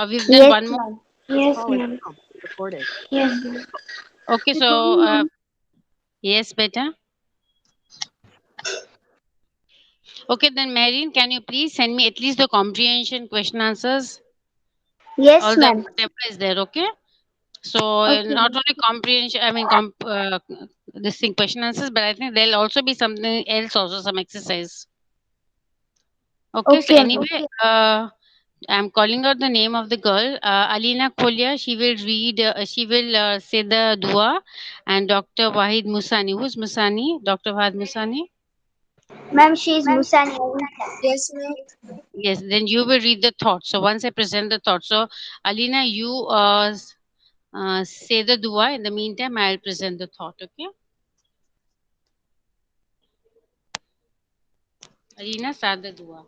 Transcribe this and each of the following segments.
Or we've done Yes, one more? ma'am. Yes, Oh, it's ma'am. recorded. Yes, ma'am. Okay, so yes, beta. Okay, then Marian, can you please send me at least the comprehension question answers? Yes, All the ma'am. whatever is there, okay? So Okay, not ma'am. only comprehension, I mean, this thing question answers, but I think there'll also be something else, also some exercise. Okay, so Okay, ma'am. anyway, I'm calling out the name of the girl, Alina Kolia. She will read, she will say the dua, and Dr. Wahid Musani. Who's Musani? Dr. Wahid Musani? Ma'am, she is Musani. Yes, ma'am. Yes, then you will read the thought. So once I present the thought, so Alina, you say the dua. In the meantime, I'll present the thought. Okay, Alina, start the dua.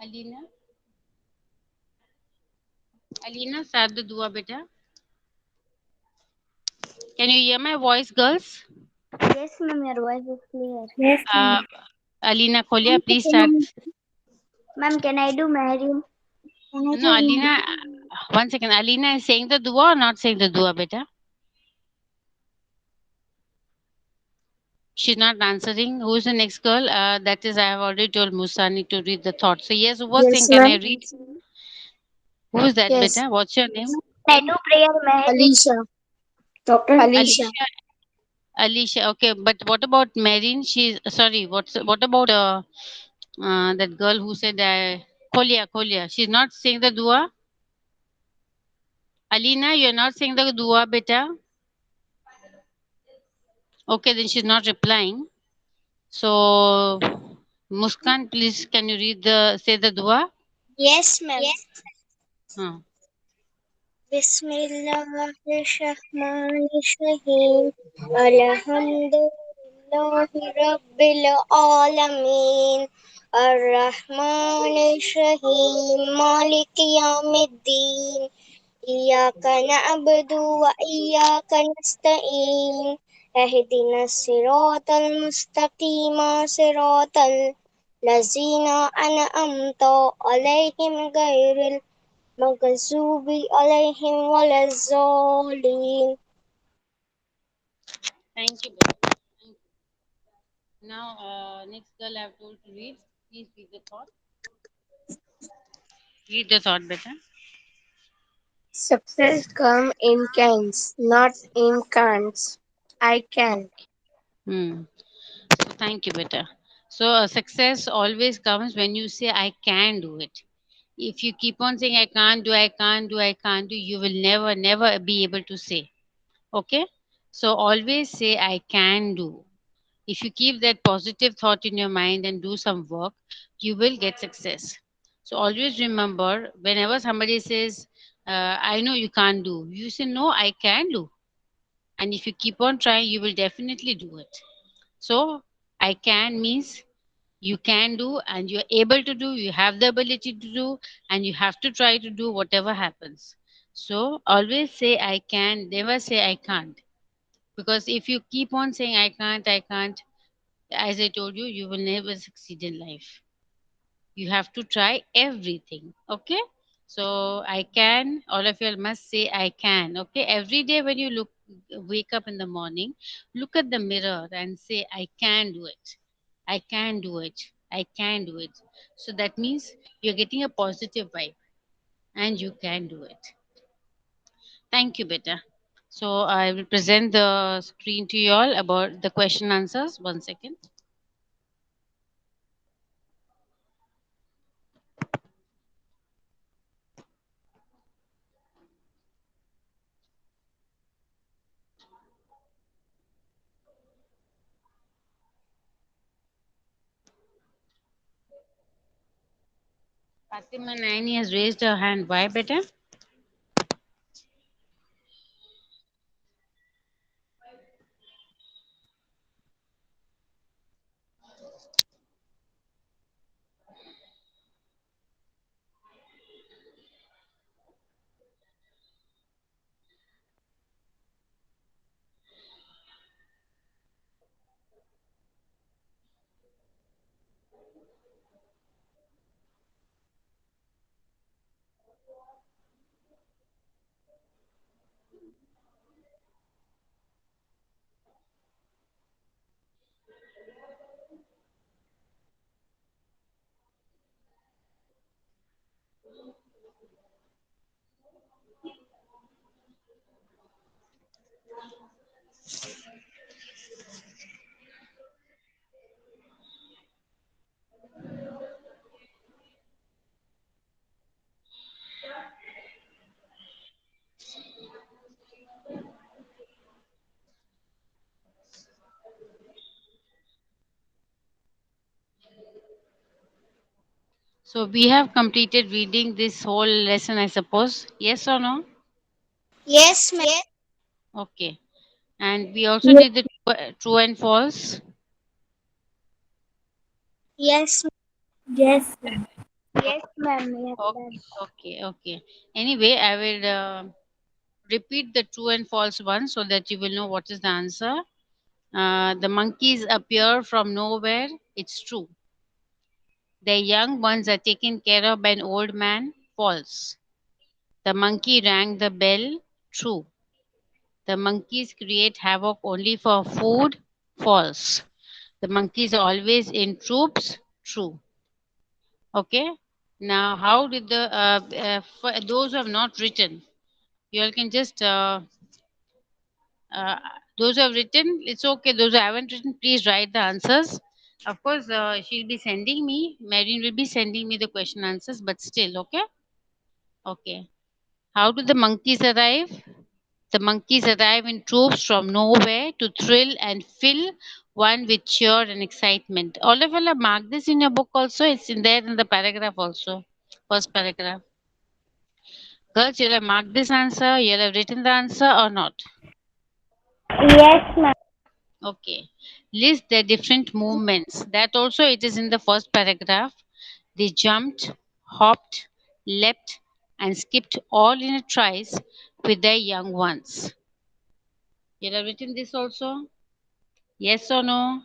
Alina, Alina, start the dua, beta. Can you hear my voice, girls? Yes, ma'am. Your voice is clear. Yes, Uh, ma'am. Alina Kolia, Ma'am, please can start. can I do Mariam? No, Alina, one second. Alina is saying the dua or not saying the dua, beta? She's not answering. Who's the next girl? That is, I have already told Musani to read the thought. So, yes, who was saying, Yes, can I ma'am. read? Who's that, Yes. beta? What's your name? Can I do prayer, Mariam? Alicia. Dr. Alicia. Alicia. Alicia. Okay, but what about Marine? She's sorry. What about that girl who said Kolia? Kolia. She's not saying the dua. Alina, you're not saying the dua, beta. Okay, then she's not replying. So, Muskan, please, can you read the say the dua? Yes, ma'am. Huh. Bismillahirrahmanirrahim. Alhamdulillahi Rabbil Alameen. Ar-Rahmanir-Rahim. Maliki Yawmiddin. Iyyaka na'budu wa iyyaka nasta'in. Ihdina siratal mustaqim siratal lazina an'amta alaihim ghairil maghdubi alaihim walazzallin. Thank you, beta. Thank you. Now, next girl I have told to read. Please read the thought. Read the thought, beta. Success come in cans, not in cans. I can. Hmm. So, thank you, beta. So, success always comes when you say, I can do it. If you keep on saying, I can't do, I can't do, I can't do, you will never, never be able to say. Okay? So, always say, I can do. If you keep that positive thought in your mind and do some work, you will get success. So, always remember whenever somebody says, I know you can't do, you say, No, I can do. And if you keep on trying, you will definitely do it. So, I can means you can do and you're able to do, you have the ability to do, and you have to try to do whatever happens. So, always say I can, never say I can't. Because if you keep on saying I can't, as I told you, you will never succeed in life. You have to try everything. Okay? So I can, all of you all must say I can. Okay? Every day when you wake up in the morning, look at the mirror and say I can do it. I can do it. I can do it. So that means you're getting a positive vibe and you can do it. Thank you, beta. So I will present the screen to you all about the question answers. One second. Fatima Naini has raised her hand. Why, beta? So we have completed reading this whole lesson, I suppose. Yes or no? Yes, ma'am. Okay. And we also Yes, did the true and false. Yes, yes, ma'am. Yes, ma'am. We have Okay, done. okay. Anyway, I will repeat the true and false one so that you will know what is the answer. The monkeys appear from nowhere. It's true. The young ones are taken care of by an old man. False. The monkey rang the bell. True. The monkeys create havoc only for food. False. The monkeys are always in troops. True. Okay. Now, how did for those who have not written, you all can just uh, those who have written, it's okay. Those who haven't written, please write the answers. Of course, she'll be sending me. Marion will be sending me the question answers, but still, okay. Okay. How do the monkeys arrive? The monkeys arrive in troops from nowhere to thrill and fill one with cheer and excitement. All of you have marked this in your book also. It's in there in the paragraph also. First paragraph. Girls, you'll have marked this answer. You'll have written the answer or not. Yes, ma'am. Okay. List their different movements. That also it is in the first paragraph. They jumped, hopped, leapt, and skipped all in a trice with their young ones. You have written this also? Yes or no?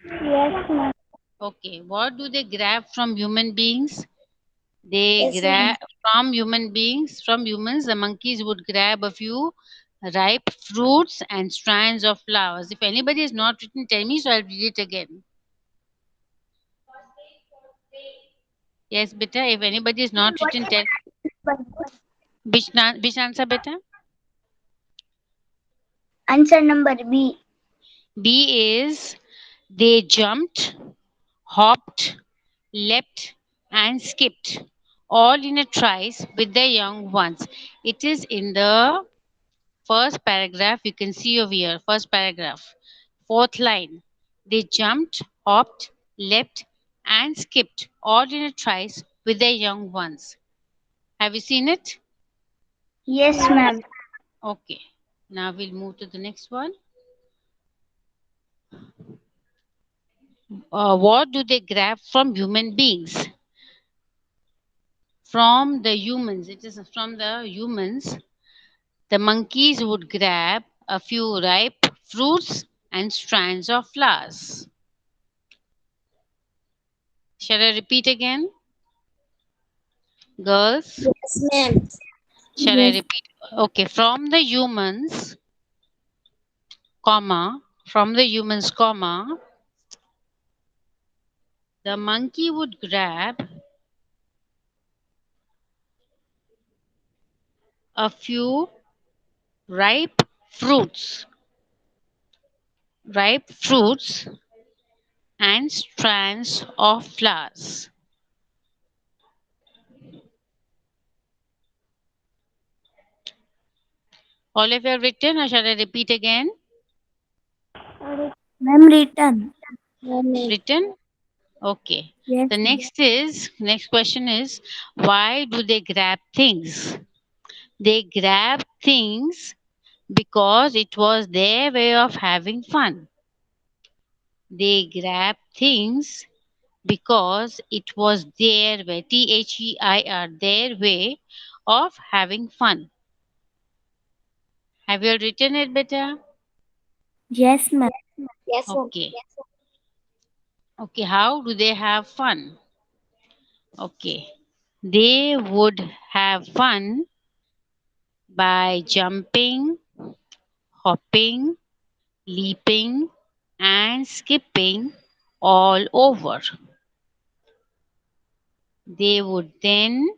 Yes, ma'am. Okay. What do they grab from human beings? They yes, ma'am. grab from human beings, from humans, the monkeys would grab a few ripe fruits and strands of flowers. If anybody has not written, tell me so I'll read it again. Yes, beta. If anybody is not What written, tell which answer, beta. answer number B? B is they jumped, hopped, leapt, and skipped, all in a trice with their young ones. It is in the first paragraph. You can see over here. First paragraph, fourth line. They jumped, hopped, leapt, and skipped, all in a trice with their young ones. Have you seen it? Yes, ma'am. Okay. Now we'll move to the next one. What do they grab from human beings? From the humans. It is from the humans. The monkeys would grab a few ripe fruits and strands of flowers. Shall I repeat again? Girls, Yes, ma'am. shall I Yes. repeat? Okay, from the humans, comma, the monkey would grab a few ripe fruits, ripe fruits and strands of flowers. All of you have written, or shall I repeat again? Ma'am, written. No, ma'am. Written? Okay. Yes, The ma'am. next question is, why do they grab things? They grab things because it was their way of having fun. They grab things because it was their way, THEIR, their way of having fun. Have you written it better? Yes, ma'am. Yes, ma'am. Okay. Okay, how do they have fun? Okay. They would have fun by jumping, hopping, leaping, and skipping all over. They would then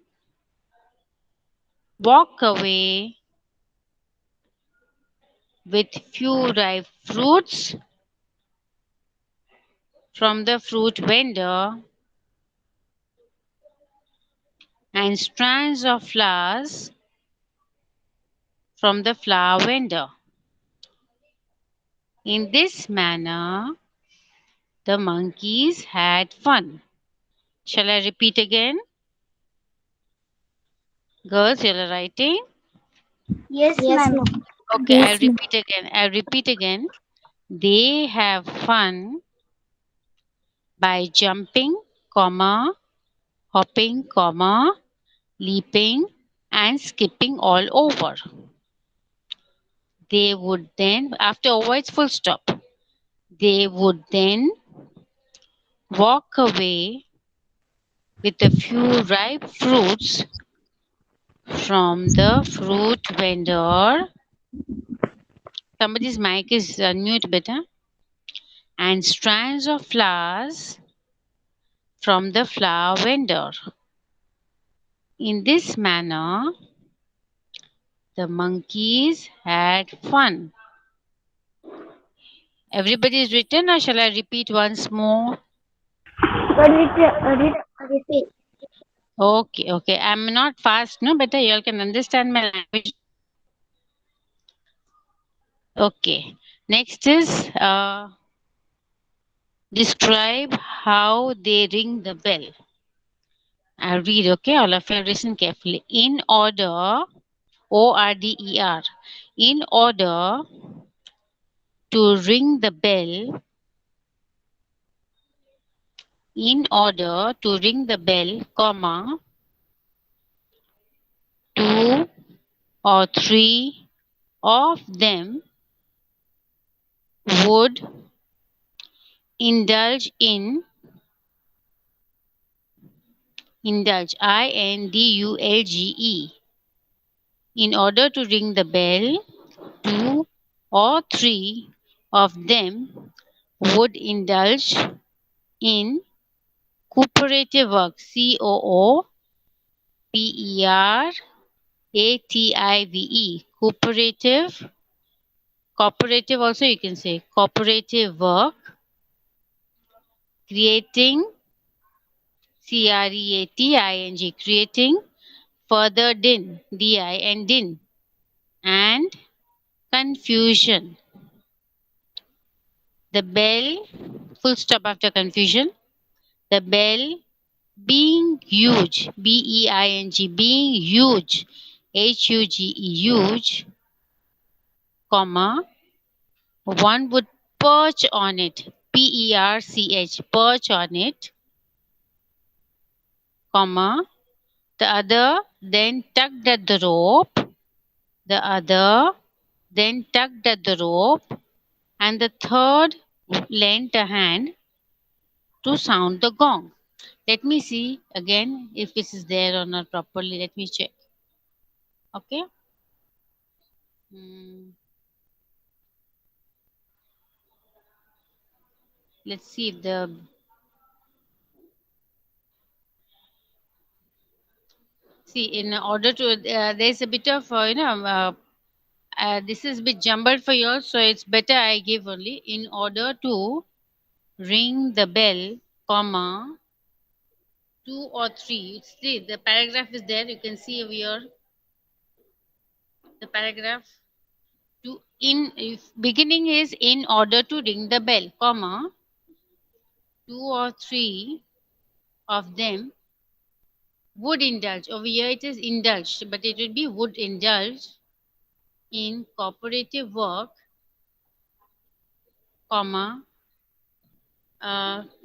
walk away with few ripe fruits from the fruit vendor and strands of flowers from the flower vendor. In this manner, the monkeys had fun. Shall I repeat again? Girls, you're writing? Yes, Yes, ma'am. ma'am. Okay, I'll repeat again. I'll repeat again. They have fun by jumping, comma, hopping, comma, leaping, and skipping all over. They would then, after over, it's full stop. They would then walk away with a few ripe fruits from the fruit vendor. Somebody's mic is unmute, beta. And strands of flowers from the flower vendor. In this manner, the monkeys had fun. Everybody is written, or shall I repeat once more? Repeat. Okay, okay. I'm not fast, no, better you all can understand my language. Okay. Next is describe how they ring the bell. I'll read, okay? All of you listen carefully. In order, ORDER, in order to ring the bell, in order to ring the bell, comma, two or three of them would indulge in, indulge, INDULGE. In order to ring the bell, two or three of them would indulge in cooperative work, COOPERATIVE, cooperative, cooperative also you can say, cooperative work, creating, CREATING, creating, further din, DI and din, and confusion. The bell, full stop after confusion. The bell being huge, BEING, being huge, HUGE, huge, comma, one would perch on it, PERCH, perch on it, comma, the other then tugged at the rope, the other then tugged at the rope, and the third lent a hand to sound the gong. Let me see again if this is there or not properly. Let me check. Okay. Hmm. Let's see if the, see, in order to there's a bit of this is a bit jumbled for you, so it's better I give only in order to ring the bell, comma, two or three. See, the paragraph is there. You can see over here the paragraph. To in, if beginning is in order to ring the bell, comma, two or three of them would indulge. Over here it is indulged, but it would be would indulge in cooperative work, comma,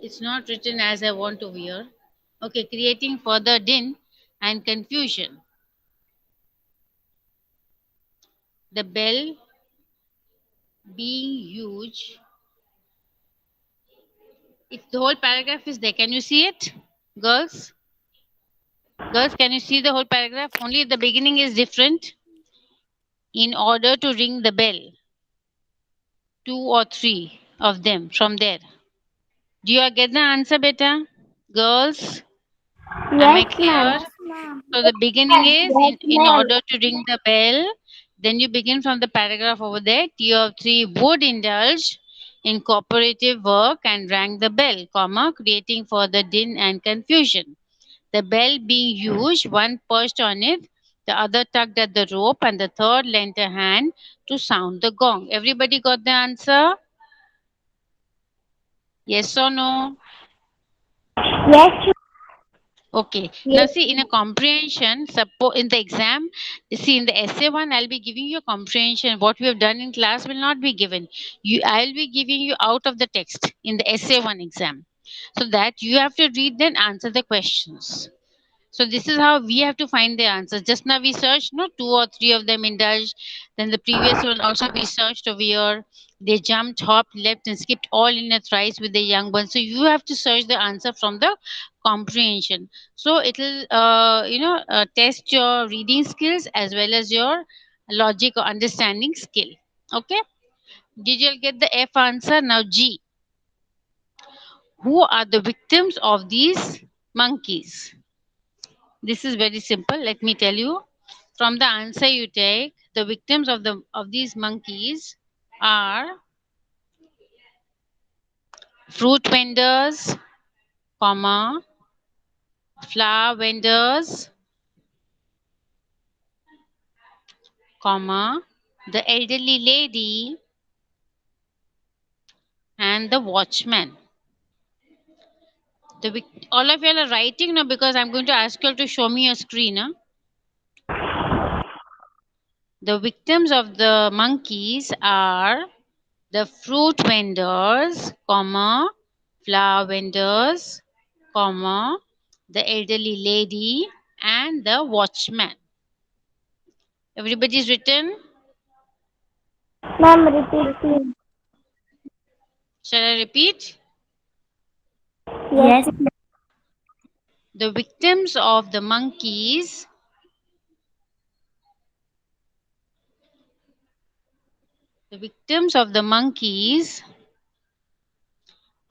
it's not written as I want over here. Okay, creating further din and confusion. The bell being huge. If the whole paragraph is there, can you see it? Girls? Girls, can you see the whole paragraph? Only the beginning is different. In order to ring the bell, two or three of them from there. Do you get the answer, beta? Girls, am I Yes, clear? ma'am. So the beginning is in order to ring the bell, Then you begin from the paragraph over there. T of 3 would indulge in cooperative work and rang the bell, comma, creating further din and confusion. The bell being used, one perched on it, the other tugged at the rope, and the third lent a hand to sound the gong. Everybody got the answer? Yes or no? Yes, Okay. Now yes, see in a comprehension, suppose in the exam, see in the essay one, I'll be giving you a comprehension. What we have done in class will not be given. I'll be giving you out of the text in the essay one exam. So that you have to read then answer the questions. So this is how we have to find the answers. Just now we searched, no, two or three of them indulged. Then the previous one also we searched over here. They jumped, hopped, leapt, and skipped all in a thrice with the young ones. So you have to search the answer from the comprehension. So it'll, test your reading skills as well as your logic or understanding skill. Okay. Did you get the F answer? Now G. Who are the victims of these monkeys? This is very simple. Let me tell you. From the answer you take, the victims of these monkeys are fruit vendors, comma, flower vendors, comma, the elderly lady, and the watchman. All of you are writing now because I'm going to ask you all to show me your screen. Huh? The victims of the monkeys are the fruit vendors, comma, flower vendors, comma, the elderly lady, and the watchman. Everybody's written. ma'am, repeat please. Shall I repeat? Yes, Yes. The victims of the monkeys the victims of the monkeys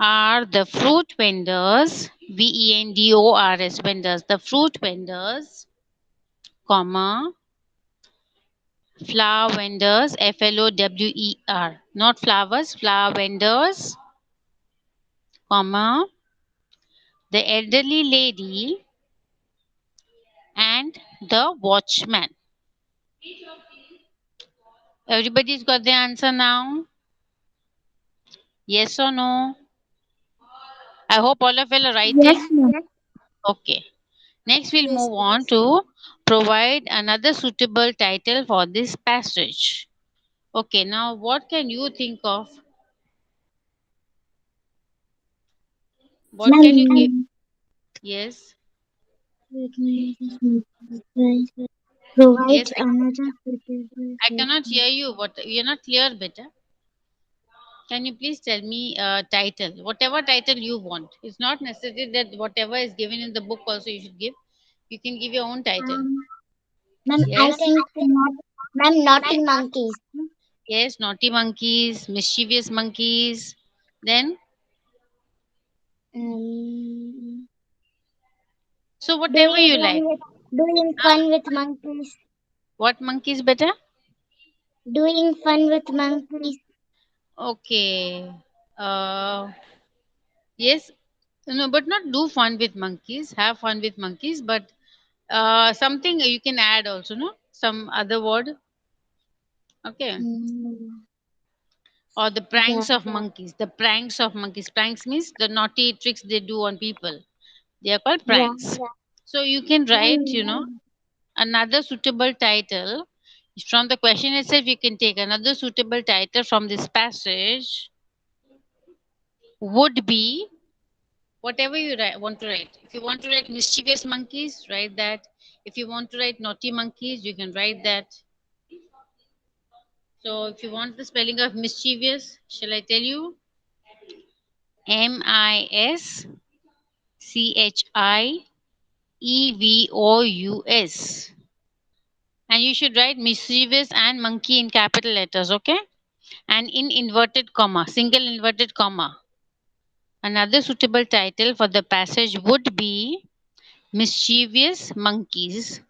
are the fruit vendors, vendors, vendors, the fruit vendors, comma, flower vendors, flower, not flowers, flower vendors, comma, the elderly lady, and the watchman. Everybody's got the answer now? Yes or no? I hope all of you are Yes, writing. ma'am. Okay. Next, we'll Yes, move on yes. to provide another suitable title for this passage. Okay, now what can you think of? What can you give? Ma'am, Yes, provide yes, another suitable I cannot title. hear you. What you're not clear, better. Can you please tell me a title? Whatever title you want. It's not necessary that whatever is given in the book also you should give. You can give your own title. Ma'am, I Yes, think not. Ma'am, naughty monkeys. yes, naughty monkeys, mischievous monkeys. Then, Um, so whatever doing you fun like. with doing Huh? fun with monkeys. What monkeys better? Doing fun with monkeys. Okay. Uh, yes. No, but not do fun with monkeys. Have fun with monkeys, but something you can add also, no? Some other word. Okay. Mm, Or the yeah. pranks of monkeys. The pranks of monkeys. Pranks means the naughty tricks they do on people. They are called Yeah. pranks. So you can write, Ma'am, another suitable title. From the question itself, you can take another suitable title from this passage would be whatever you want to write. If you want to write mischievous monkeys, write that. If you want to write naughty monkeys, you can write that. So if you want the spelling of mischievous, shall I tell you? Mischievous. And you should write mischievous and monkey in capital letters, okay? And in inverted comma, single inverted comma. Another suitable title for the passage would be Mischievous Monkeys.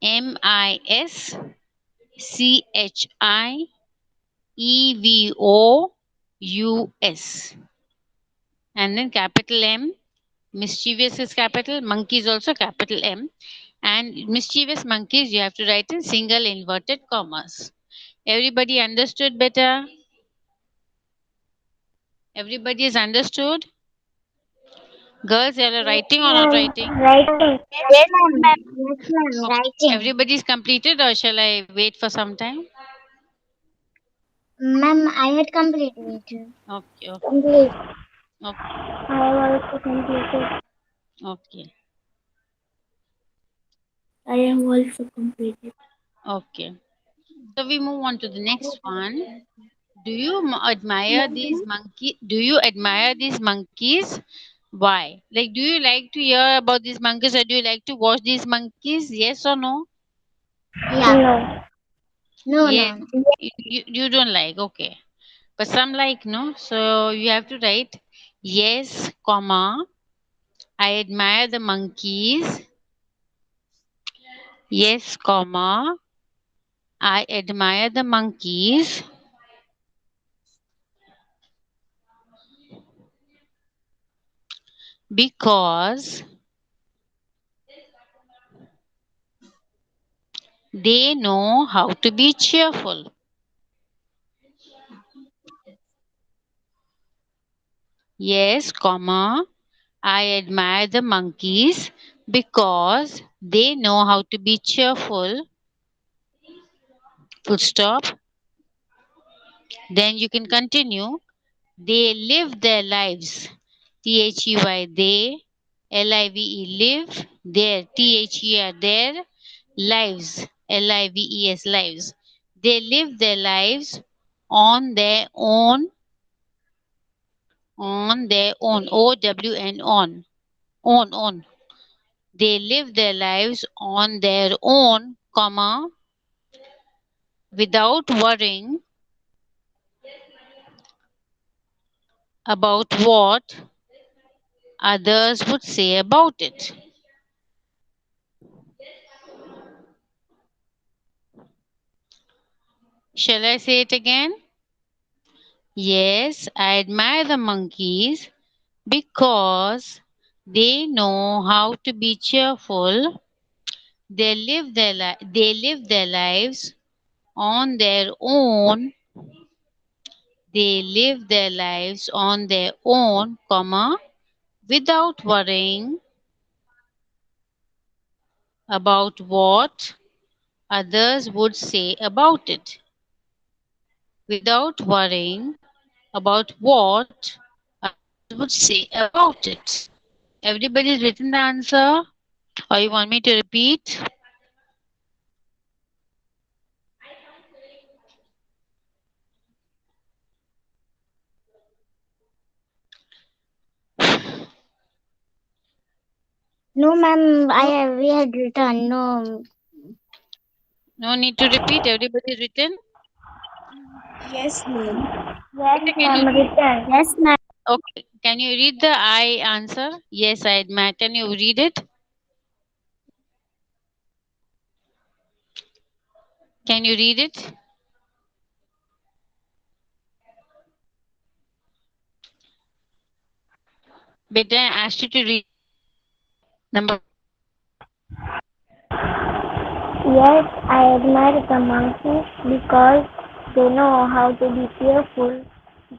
MIS CHIEVOUS. And then capital M. Mischievous is capital. Monkey is also capital M. And mischievous monkeys you have to write in single inverted commas. Everybody understood better? Everybody is understood? Girls, you are writing or not writing? Writing. Yes, ma'am. Yes, ma'am. Writing. Everybody is completed or shall I wait for some time? Ma'am, I had completed it. Okay, okay, Complete. okay, I have also completed. okay, I have also completed. okay. So we move on to the next one. Do you admire these monkey? Do you admire these monkeys? Why? Like, do you like to hear about these monkeys or do you like to watch these monkeys? Yes or no? Yeah. No. No, Yes. no, no. You don't like. Okay. But some like, no? So you have to write yes, comma. I admire the monkeys. Yes, comma. I admire the monkeys because they know how to be cheerful. Yes, comma. I admire the monkeys because they know how to be cheerful. Full stop. Then you can continue. They live their lives. THEY, they. LIVE, live. Their, THER, their. Lives. LIVES, lives. They live their lives on their own. On their own. OWN, on. On. They live their lives on their own, comma, without worrying about what others would say about it. Shall I say it again? Yes, I admire the monkeys because they know how to be cheerful. They live their lives on their own. They live their lives on their own, comma, without worrying about what others would say about it. Without worrying about what others would say about it. Everybody's written the answer? Or you want me to repeat? No, ma'am. We had written. No. No need to repeat. Everybody's written. Yes, ma'am. Yes, Beta, can ma'am. you Written. Yes, ma'am. okay? Can you read the I answer? Yes, I admire. Can you read it? Can you read it? Beta, I asked you to read number. Yes, I admire the monkeys because they know how to be cheerful.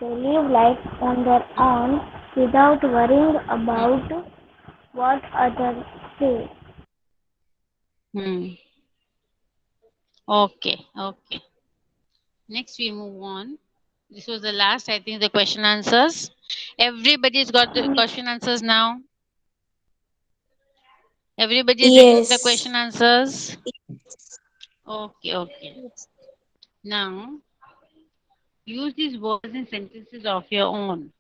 They live life on their own without worrying about what others say. Hmm. Okay. Okay. Next, we move on. This was the last, I think, the question answers. Everybody's got the question answers now. Everybody's written the Yes. question answers. Okay, okay. Now, use these words in sentences of your own.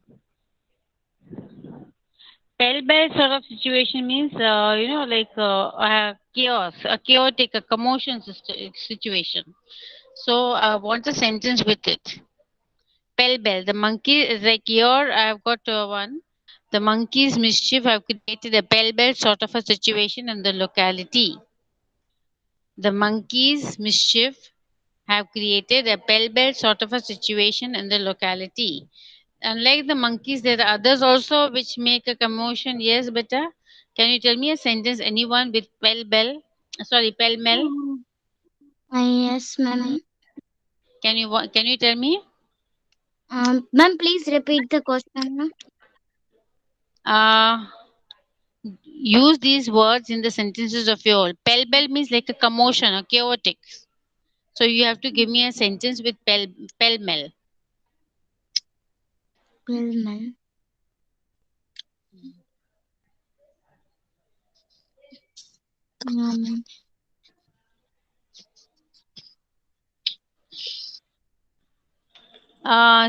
Spellbound sort of situation means, like a chaos, a chaotic, a commotion situation. So I want a sentence with it. Spellbound. The monkey is like here. I've got one. The monkey's mischief have created a spellbound sort of a situation in the locality. The monkey's mischief have created a bell sort of a situation in the locality. Unlike the monkeys, there are others also which make a commotion. Yes, beta. Can you tell me a sentence? Anyone with Sorry, pell mell. Mm, yes, ma'am. Can you tell me? Ma'am, please repeat the question, ma'am. Uh, Use these words in the sentences of your own. Pell means like a commotion, a chaotic. So you have to give me a sentence with pell mell. Well, ma'am. Um,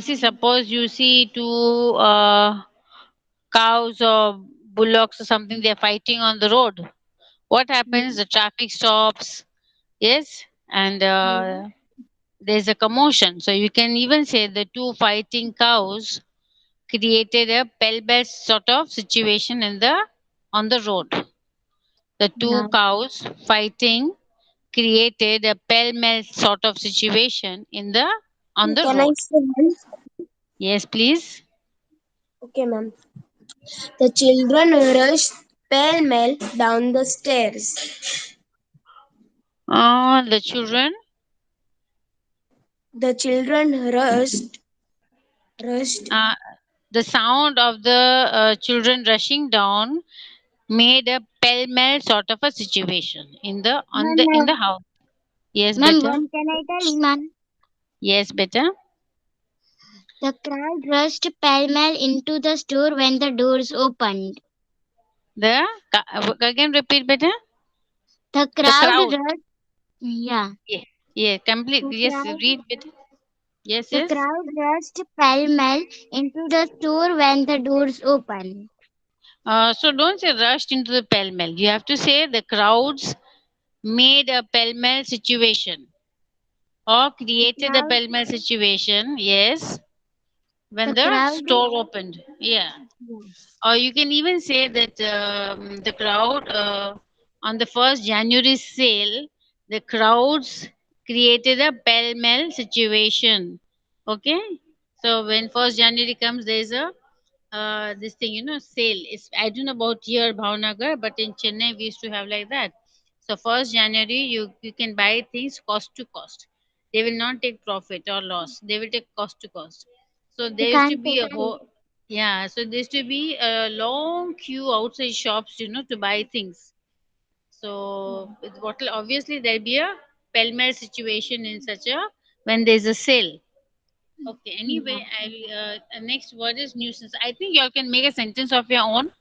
See, suppose you see two cows or bullocks or something, they're fighting on the road. What happens? yeah, The traffic stops, yes, and yeah. there's a commotion. So you can even say the two fighting cows created a pell sort of situation in the on the road. The two Yeah. cows fighting created a pell-mell sort of situation in the on the Can I road. say, ma'am? Yes, please. Okay, ma'am. The children rushed pell-mell down the stairs. The children. The children rushed. Uh, the sound of the children rushing down made a pell-mell sort of a situation in the on the in Ma'am, the house. Yes, ma'am, better. one can I tell, ma'am? Yes, better. The crowd rushed pell-mell into the store when the doors opened. Again repeat better. The The crowd crowd. rushed, yeah. Yeah, yeah. Complete. The Yes, crowd, read better. Yes, the yes. crowd rushed pell-mell into the store when the doors opened. So don't say rushed into the pell mell. You have to say the crowds made a pell mell situation or The created a crowd, pell mell situation. Yes, when the the crowd, store opened. Yeah. yeah. Or you can even say that the crowd on the first January sale, the crowds created a pell mell situation. Okay. So when first January comes, there is a this thing, sale. It's I don't know about here Bhavnagar, but in Chennai we used to have like that. So first January you can buy things cost to cost. They will not take profit or loss. They will take cost to cost. So You there used to can't be take a it. whole yeah. So there used to be a long queue outside shops, to buy things. So what will obviously there'll be a pell mell situation in such a when there's a sale. Okay. Yeah. Anyway, next word is nuisance. I think you all can make a sentence of your own.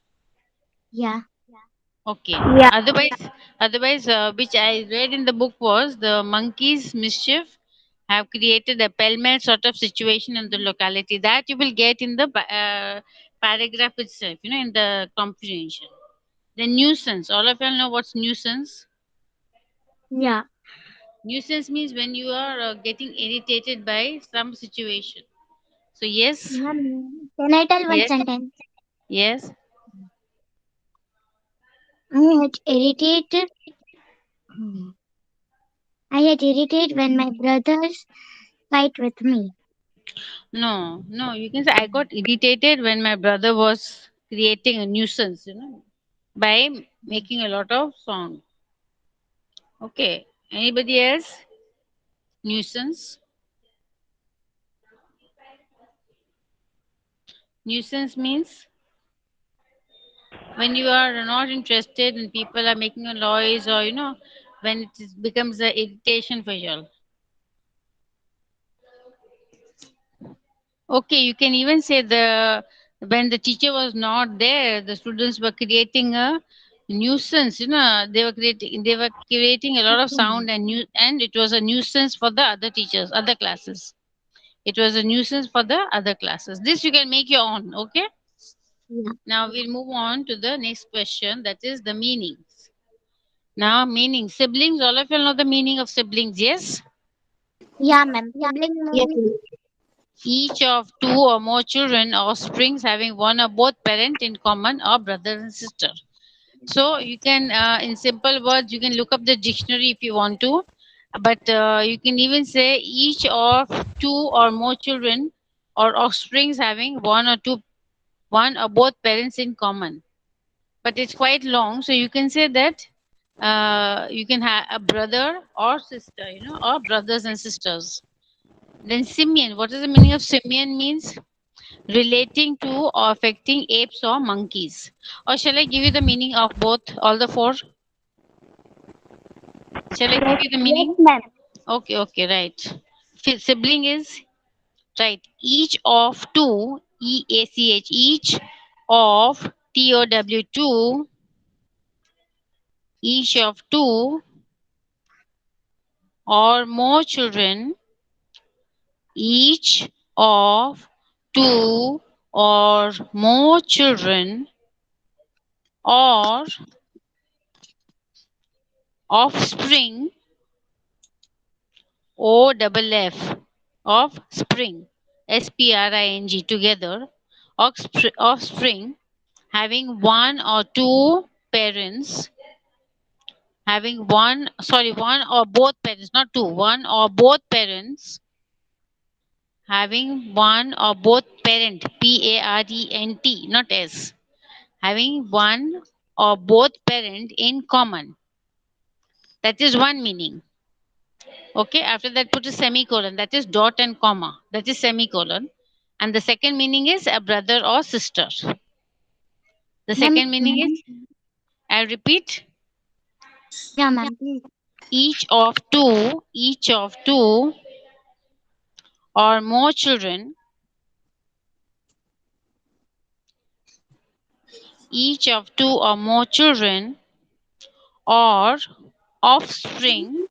Yeah. Okay. Yeah. Otherwise, which I read in the book was the monkeys' mischief have created a pell-mell sort of situation in the locality that you will get in the paragraph itself. In the comprehension. The nuisance. All of you all know what's nuisance. Yeah. Nuisance means when you are getting irritated by some situation. So yes, Ma'am, can I tell one yes, sentence? yes. I had irritated. I get irritated when my brothers fight with me. No, no, you can say I got irritated when my brother was creating a nuisance, by making a lot of song. Okay. Anybody else? Nuisance. Nuisance means when you are not interested and people are making a noise, or when becomes a irritation for you all. Okay, you can even say the when the teacher was not there, the students were creating a nuisance. They were creating a lot of sound and it was a nuisance for the other teachers, other classes. It was a nuisance for the other classes. This you can make your own. Okay. Yeah. Now we'll move on to the next question. That is the meanings. Now meaning siblings. All of you know the meaning of siblings. Yes. Yeah, ma'am. Sibling Yes, movie. ma'am. Each of two or more children or springs having one or both parent in common or brother and sister. So you can, in simple words, you can look up the dictionary if you want to. But you can even say each of two or more children or offsprings having one or both parents in common. But it's quite long, so you can say that you can have a brother or sister, or brothers and sisters. Then simian, what is the meaning of simian? Means relating to or affecting apes or monkeys. Or shall I give you the meaning of both, all the four? Shall I give Yes, you the yes, meaning? ma'am. Okay, okay, right. Sibling is right. Each of two, EACH, each of TOW2, each of two or more children, each of two or more children, or offspring, OFF, of spring, SPRING, together, offspring having one or two parents, having one or both parents, not two, one or both parents, having one or both parent, PARENT, not S, having one or both parent in common. That is one meaning. Okay, after that put a semicolon, that is dot and comma, that is semicolon. And the second meaning is a brother or sister. The Ma'am, second meaning is, I repeat, yeah, ma'am, please. each of two or more children, each of two or more children, or offspring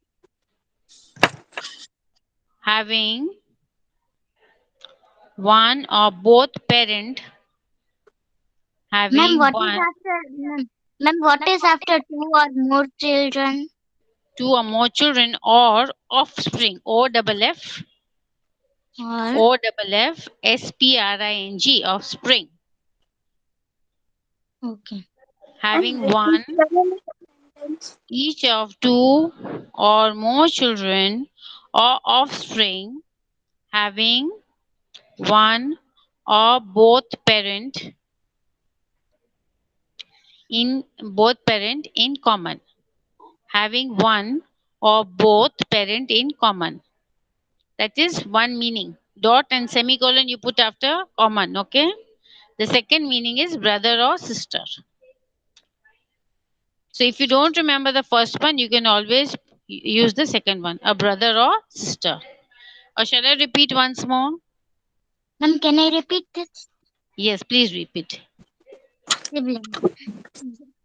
having one or both parent, Ma'am, having what is one, after, ma'am, what is after two or more children? two or more children, or offspring, Or, OFFSPRING, offspring okay. And having repeat one, the sentence. each of two or more children, or offspring having one or both parent in common, having one or both parent in common. That is one meaning. Dot and semicolon you put after common. Okay. The second meaning is brother or sister. So if you don't remember the first one, you can always use the second one, a brother or sister. Or shall I repeat once more? Ma'am, can I repeat this? Yes, please repeat. Sibling.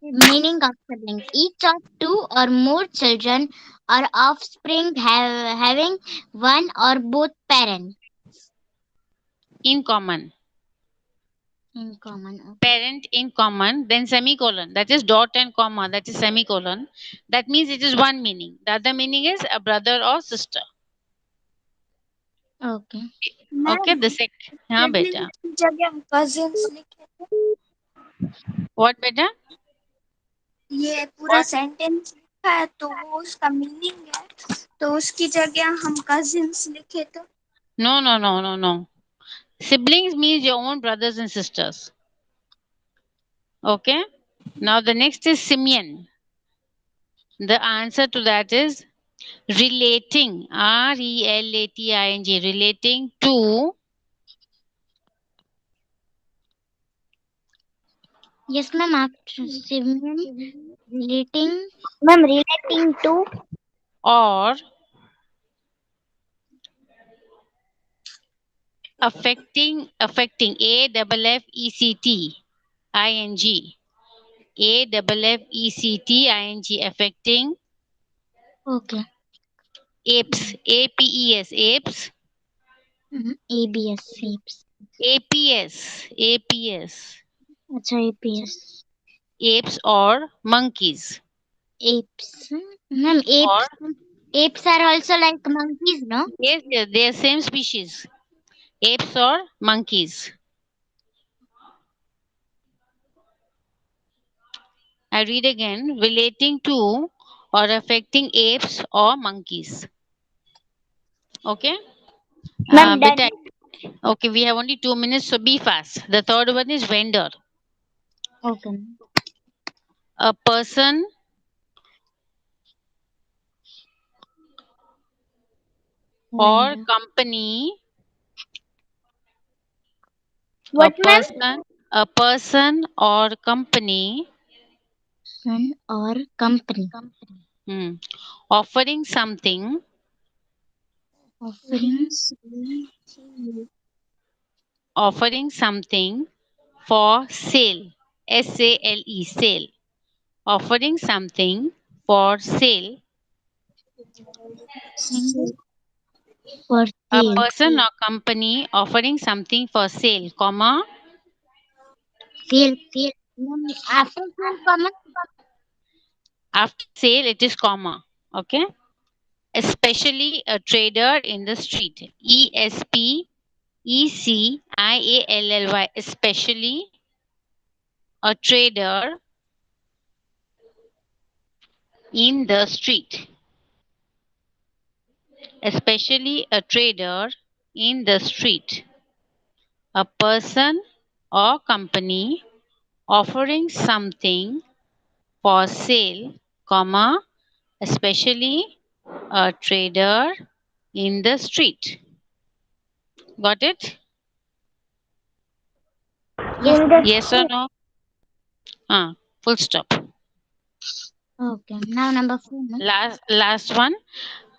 Meaning of siblings. Each of two or more children or offspring having one or both parents In common. in common. Okay. Parent in common, then semicolon. That is dot and comma. That is semicolon. That means it is one meaning. The other meaning is a brother or sister. Okay. Okay, ma'am the sec. हाँ बेटा. Siblings की जगह cousins लिखे थे What बेटा? ये पूरा What? Sentence लिखा है तो वो उसका मीनिंग है तो उसकी जगह हम कजिन्स लिखे तो No, no, no, no, no. Siblings means your own brothers and sisters. Okay. Now the next is simian. The answer to that is relating. RELATING. Relating to Yes, ma'am. After sibling relating. Ma'am, relating to. or affecting AFFECTING affecting Okay. apes ABS shapes. apes Acha APS. apes or monkeys Apes. Ma'am, or apes are also like monkeys, no? yes, yes, they are same species, apes or monkeys. I read again, relating to or affecting apes or monkeys. Okay. Ma'am, that Beta, okay, we have only 2 minutes, so be fast. The third one is vendor. okay. A person or Vendor. company, a What, ma'am? person, a person or company Son or company. hmm, offering something, Offering offering something for sale. SALE, sale. Offering something for sale. something for A sale. person or company offering something for sale, comma. Sale. Ma'am, after sale, comma. After sale, it is comma. Okay. Especially a trader in the street. ESPECIALLY. Especially a trader in the street. Especially a trader in the street. A person or company offering something for sale, comma, especially a trader in the street. Got it? Yes, In ma'am. the Yes or street. no? Full stop. Okay. Now number 4, ma'am. Last one.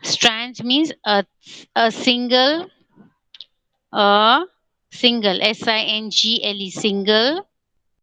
Strange means a single, a single, SINGLE, single